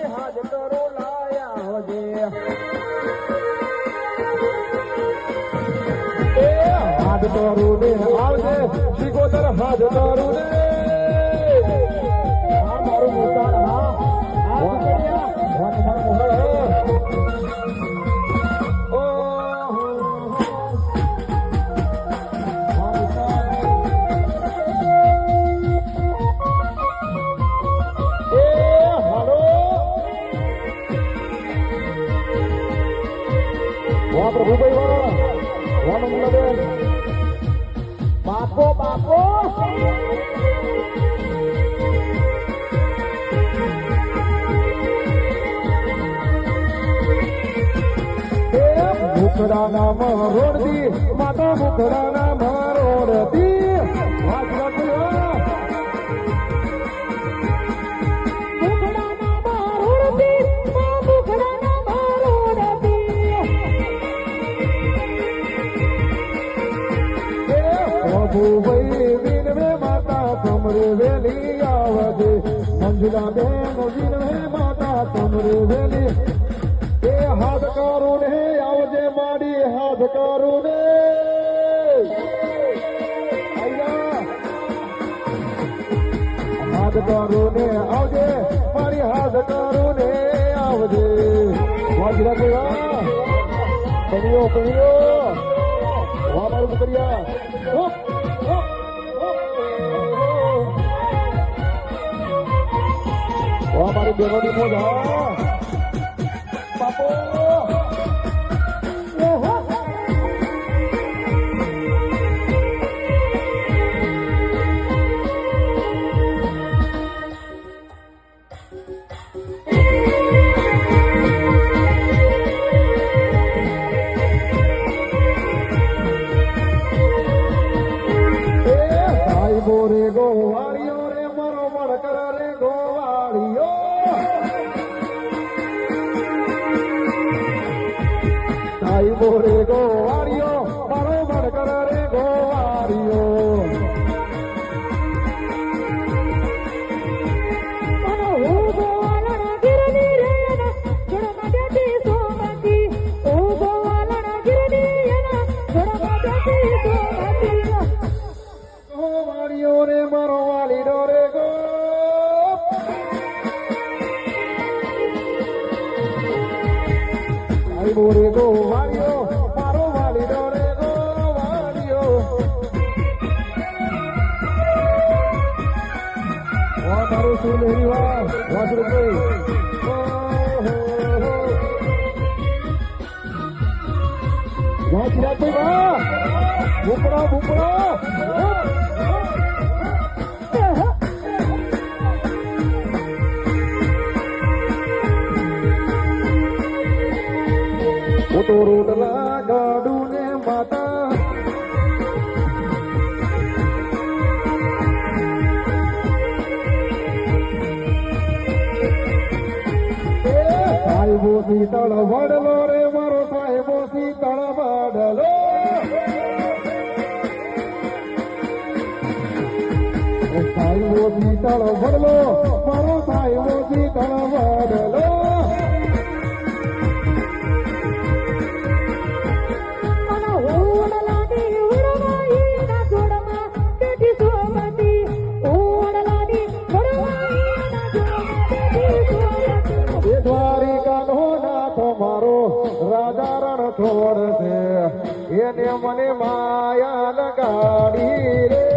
હાજ કરો લાયા જે હાજ કરું ને આવજે શિકોતર હાજ કરું ને મારું મુસાર હા પ્રભુભાઈ બાપો બાપો મુખડા નામ રોડતી માતા મુખડા નામ રોડતી પ્રભુભાઈ વિનવે માતા તમરે વેલી આવજે મંજુલા બેન વિનવે માતા તમરે વેલી એ હાથ કરું ને આવજે મારી હાથ કરું ને હાથ કરું ને આવજે મારી હાથ કરું ને આવજે વાજરા કેવા પડીઓ વાહ મારું કર્યા મારી બેનોની મોજા બાપો રે ગોવાળીઓ રે મરો મડકર રે ગોવાળીઓ સાહેબો રે ગોવાળીઓ મરો મડકર રે ગોવાળીઓ રે મારો વાલી ડોરે ગો આઈ બોરે ગો વાલીઓ મારો વાલી ડોરે ગો વાલીઓ વા મારું સુર મેરી વા વાજરો કોઈ વાજરા કોઈ વા ભૂપડા તો રોટલા ગાડું ને માતા સાહેબો શીતળ વડલો રે મારો સાહેબો શીતળ વડલો સાહેબો શીતળ વડલો મારો સાહેબો શીતળ વડલો રાજા રણ છોડ છે એને મને માયા લગાડી રે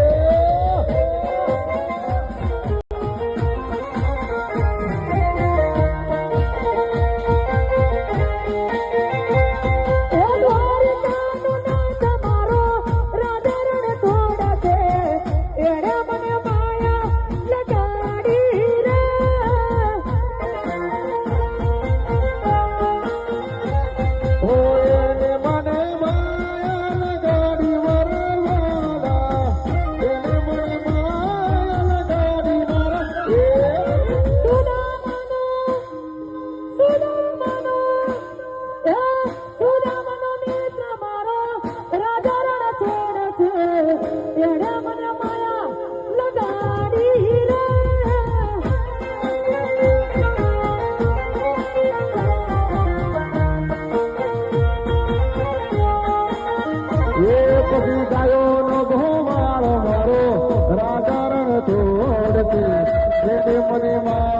હતી જેને મને માં